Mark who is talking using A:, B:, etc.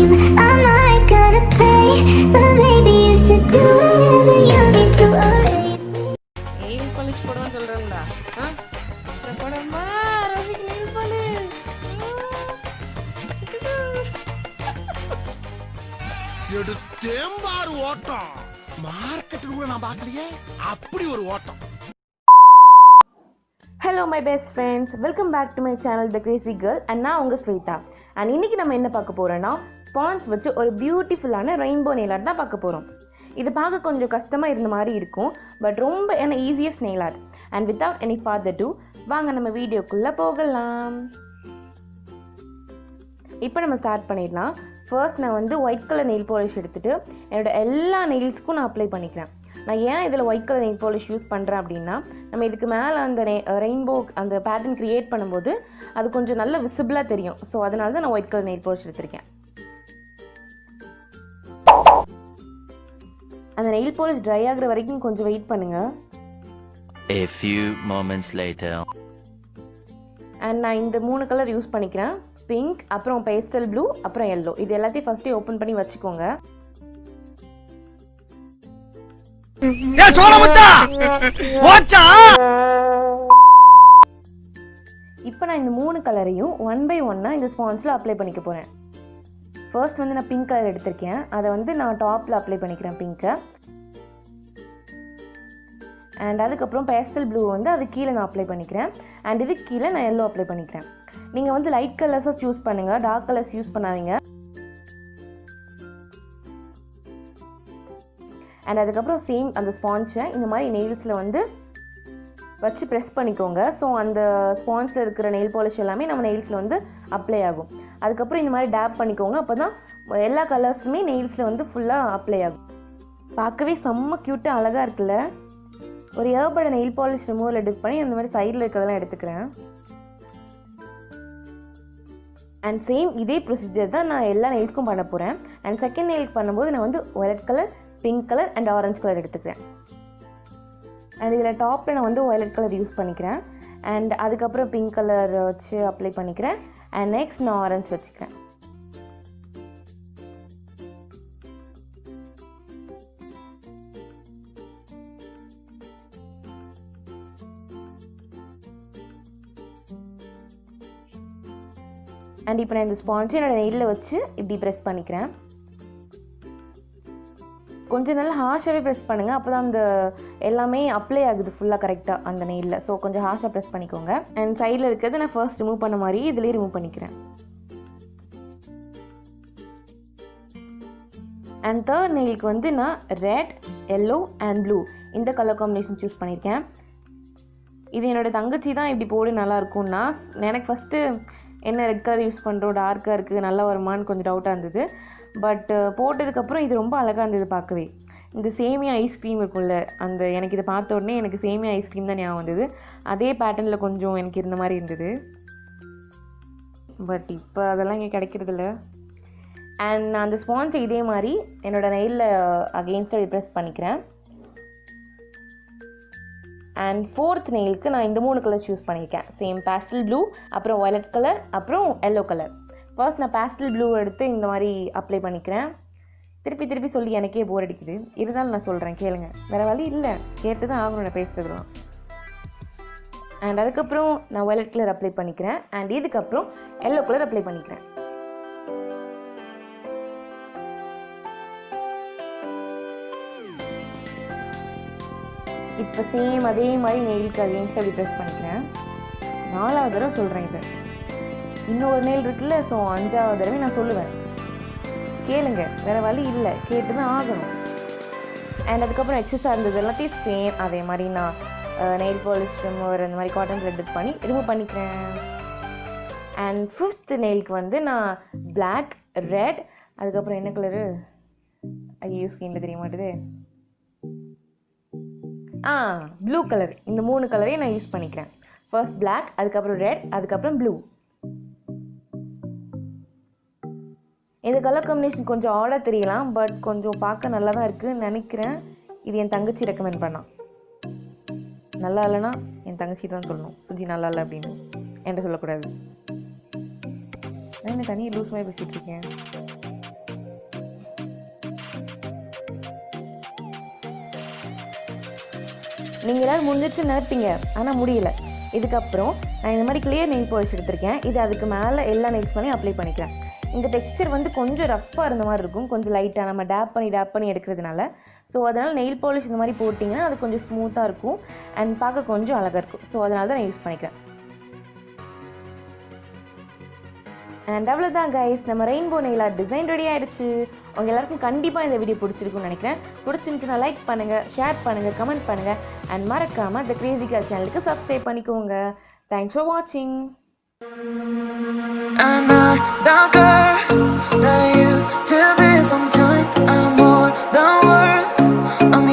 A: I'm not gonna play, but maybe you should do whatever you need to erase me.
B: Nail polish போடுவேன்னு சொல்கிறேன்டா. போடமா ரோசிக்கு nail polish.
C: எடுத்தேம்பாரு ஓட்டம். மார்க்கெட்டில் கூட நான் பார்க்கலையே அப்படி ஒரு ஓட்டம்.
B: Hello my best friends, welcome back to my channel the crazy girl. And நான் உங்கள் ஸ்வேதா. அண்ட் இன்றைக்கி நம்ம என்ன பார்க்க போகிறோன்னா, ஸ்பான்ஸ் வச்சு ஒரு பியூட்டிஃபுல்லான ரெயின்போ நெயில் ஆர்ட் தான் பார்க்க போகிறோம். இது பார்க்க கொஞ்சம் கஷ்டமாக இருந்த மாதிரி இருக்கும், பட் ரொம்ப easiest nail art. And without any further to, வாங்க நம்ம வீடியோக்குள்ளே போகலாம். இப்போ நம்ம ஸ்டார்ட் பண்ணிடலாம். ஃபர்ஸ்ட் நான் வந்து ஒயிட் கலர் நெயில் பாலிஷ் எடுத்துகிட்டு என்னோடய எல்லா நெயில்ஸ்க்கும் நான் அப்ளை பண்ணிக்கிறேன். நான் ஏன் இதில் white colour nail polish use பண்ணுறேன் அப்படின்னா, நம்ம இதுக்கு மேலே அந்த ரெயின்போ அந்த பேட்டர்ன் க்ரியேட் பண்ணும்போது அது கொஞ்சம் நல்ல விசிபிளாக தெரியும். ஸோ அதனால தான் நான் ஒயிட் கலர் நெயில் பாலிஷ் எடுத்திருக்கேன். அந்த நெயில் பாலிஷ் ட்ரை ஆகிற வரைக்கும் கொஞ்சம் வெயிட் பண்ணுங்கள்.
D: A few moments later.
B: And நான் இந்த 3 கலர் யூஸ் பண்ணிக்கிறேன். பிங்க், அப்புறம் பேஸ்டல் ப்ளூ, அப்புறம் எல்லோ. இது எல்லாத்தையும் ஃபஸ்ட்டே ஓப்பன் பண்ணி வச்சுக்கோங்க. இப்போ நான் இந்த 3 கலரையும் 1 by 1 இந்த ஸ்பான்ஸில் அப்ளை பண்ணிக்க போகிறேன். ஃபர்ஸ்ட் வந்து நான் பிங்க் கலர் எடுத்திருக்கேன். அதை வந்து நான் டாப்பில் அப்ளை பண்ணிக்கிறேன் பிங்க்கை. அண்ட் அதுக்கப்புறம் பேஸ்டல் ப்ளூ வந்து அது கீழே நான் அப்ளை பண்ணிக்கிறேன். அண்ட் இதுக்கு கீழே நான் எல்லோ அப்ளை பண்ணிக்கிறேன். நீங்கள் வந்து லைட் கலர்ஸாக சூஸ் பண்ணுங்கள், டார்க் கலர்ஸ் யூஸ் பண்ணாதீங்க. அண்ட் அதுக்கப்புறம் சேம் அந்த ஸ்பான்ஸை இந்த மாதிரி நெயில்ஸில் வந்து வச்சு ப்ரெஸ் பண்ணிக்கோங்க. ஸோ அந்த ஸ்பான்ஸில் இருக்கிற நெயில் பாலிஷ் எல்லாமே நம்ம நெயில்ஸில் வந்து அப்ளை ஆகும். அதுக்கப்புறம் இந்த மாதிரி டேப் பண்ணிக்கோங்க. அப்போ தான் எல்லா கலர்ஸுமே நெயில்ஸில் வந்து ஃபுல்லாக அப்ளை ஆகும். பார்க்கவே செம்ம க்யூட்டாக அழகாக இருக்குல்ல. ஒரு ஏர்பட நெயில் பாலிஷ் ரிமூவரில் டிப் பண்ணி அந்த மாதிரி சைடில் இருக்கிறதெல்லாம் எடுத்துக்கிறேன். அண்ட் சேம் இதே ப்ரொசீஜர் தான் நான் எல்லா நெயில்ஸ்க்கும் பண்ண போகிறேன். அண்ட் செகண்ட் நெயிலுக்கு பண்ணும்போது நான் வந்து violet colour, pink colour and orange colour எடுத்துக்கிறேன். அண்ட் இதில் டாப்பில் நான் வந்து ஒயிலட் கலர் யூஸ் பண்ணிக்கிறேன். அண்ட் அதுக்கப்புறம் பிங்க் கலர் வச்சு அப்ளை பண்ணிக்கிறேன். அண்ட் நெக்ஸ்ட் நான் ஆரஞ்சு வச்சுக்கிறேன். அண்ட் இப்போ நான் இந்த ஸ்பான்ஸை என்னோட நெயிலில் வச்சு இப்படி ப்ரெஸ் பண்ணிக்கிறேன். கொஞ்சம் நல்லா ஹார்ஷாகவே ப்ரெஸ் பண்ணுங்கள். அப்போ தான் அந்த எல்லாமே அப்ளை ஆகுது ஃபுல்லாக கரெக்டாக அந்த நெயிலில். ஸோ கொஞ்சம் ஹார்ஷாக ப்ரெஸ் பண்ணிக்கோங்க. அண்ட் சைடில் இருக்கிறது நான் ஃபர்ஸ்ட் ரிமூவ் பண்ண மாதிரி இதுலேயே ரிமூவ் பண்ணிக்கிறேன். அண்ட் தேர்ட் நெயிலுக்கு வந்து நான் ரெட், எல்லோ அண்ட் ப்ளூ இந்த கலர் காம்பினேஷன் சூஸ் பண்ணியிருக்கேன். இது என்னோடய தங்கச்சி தான் இப்படி போடு நல்லாயிருக்கும்னா, எனக்கு ஃபஸ்ட்டு என்ன ரெட் கலர் யூஸ் பண்ணுறோம், டார்க்காக இருக்குது, நல்லா வருமானு கொஞ்சம் டவுட்டாக இருந்தது. பட் போட்டதுக்கப்புறம் இது ரொம்ப அழகாக இருந்தது பார்க்கவே. இந்த சேமியா ஐஸ்கிரீம் இருக்கும்ல, அந்த எனக்கு இதை பார்த்த உடனே எனக்கு சேமியா ஐஸ்கிரீம் தான் ஞாபகம் வந்தது. அதே பேட்டர்னில் கொஞ்சம் எனக்கு இருந்த மாதிரி இருந்தது. பட் இப்போ அதெல்லாம் இங்கே கிடைக்கிறதில்ல. அண்ட் நான் அந்த ஸ்பான்ஸை இதே மாதிரி என்னோடய நெயிலில் அகெயின்ஸ்டாக ப்ரெஸ் பண்ணிக்கிறேன். அண்ட் ஃபோர்த் நெயிலுக்கு நான் இந்த 3 கலர்ஸ் யூஸ் பண்ணியிருக்கேன். சேம் பேஸ்டல் ப்ளூ, அப்புறம் வயலட் கலர், அப்புறம் எல்லோ கலர். ஃபர்ஸ்ட் நான் பேஸ்டல் ப்ளூ எடுத்து இந்த மாதிரி அப்ளை பண்ணிக்கிறேன். திருப்பி சொல்லி எனக்கே போர் அடிக்குது, இருந்தாலும் நான் சொல்கிறேன் கேளுங்க, வேறு வழி இல்லை, கேட்டு தான் ஆகணும் நான் பேசுகிறதுலாம். அண்ட் அதுக்கப்புறம் நான் வயலட் கலர் அப்ளை பண்ணிக்கிறேன். அண்ட் இதுக்கப்புறம் எல்லோ கலர் அப்ளை பண்ணிக்கிறேன். இப்போ சேம் அதே மாதிரி நெயிலுக்கு அகெயின்ஸ்ட் அப்படி ப்ரெஸ் பண்ணிக்கிறேன். 4வது தடவை சொல்கிறேன் இது. இன்னொரு நெயில் இருக்குல்ல, ஸோ 5வது தடவை நான் சொல்லுவேன், கேளுங்க, வேறு வழி இல்லை, கேட்டு தான் ஆகணும். அண்ட் அதுக்கப்புறம் எக்ஸஸாக இருந்தது எல்லாத்தையும் சேம் அதே மாதிரி நான் நெயில் பாலிஷ் ரிமூவர் இந்த மாதிரி காட்டன் த்ரெட் பண்ணி ரிமூவ் பண்ணிக்கிறேன். அண்ட் 5th நெயிலுக்கு வந்து நான் பிளாக், ரெட், அதுக்கப்புறம் என்ன கலரு, ஐயோ ஸ்கின்ல தெரிய மாட்டுது, ப்ளூ கலர். இந்த 3 கலரையும் நான் யூஸ் பண்ணிக்கிறேன். ஃபர்ஸ்ட் பிளாக், அதுக்கப்புறம் ரெட், அதுக்கப்புறம் ப்ளூ. இந்த கலர் காம்பினேஷன் கொஞ்சம் ஆடாக தெரியலாம், பட் கொஞ்சம் பார்க்க நல்லா தான் இருக்குதுன்னு நினைக்கிறேன். இது என் தங்கச்சி ரெக்கமெண்ட் பண்ணான். நல்லா இல்லைன்னா என் தங்கச்சி தான் சொல்லணும், சுஜி நல்லா இல்லை அப்படின்னு என்கிட்ட சொல்லக்கூடாது. நான் என்ன தனியாக லூஸ் மாதிரி பேசிகிட்டு இருக்கேன். நீங்கள் எல்லோரும் முடிஞ்சிச்சு நினைப்பீங்க, ஆனால் முடியல. இதுக்கப்புறம் நான் இந்த மாதிரி கிளியர் நெயில் பாலிஷ் எடுத்திருக்கேன். இது அதுக்கு மேலே எல்லா நெயில்ஸ் மேலேயும் அப்ளை பண்ணிக்கிறேன். இந்த டெக்ஸ்சர் வந்து கொஞ்சம் ரஃப்பாக இருந்த மாதிரி இருக்கும், கொஞ்சம் லைட்டாக நம்ம டேப் பண்ணி எடுக்கிறதுனால. ஸோ அதனால் நெயில் பாலிஷ் இந்த மாதிரி போட்டிங்கன்னா அது கொஞ்சம் ஸ்மூத்தாக இருக்கும் அண்ட் பார்க்க கொஞ்சம் அழகாக இருக்கும். ஸோ அதனால தான் நான் யூஸ் பண்ணிக்கிறேன். அண்ட் அவ்வளோதான் கைஸ், நம்ம rainbow nail art design ready ஆகிடுச்சு. உங்கள் எல்லாருக்கும் கண்டிப்பாக இந்த வீடியோ பிடிச்சிருக்குன்னு நினைக்கிறேன். பிடிச்சிருந்துச்சுன்னா லைக் பண்ணுங்கள், ஷேர் பண்ணுங்கள், கமெண்ட் பண்ணுங்கள் அண்ட் மறக்காமல் த கிரேசி கேர்ள் சேனலுக்கு சப்ஸ்கிரைப் பண்ணிக்கோங்க. தேங்க்ஸ் ஃபார் வாட்சிங்.
E: I'm not the girl that I used to be. Sometimes I'm more than words. I'm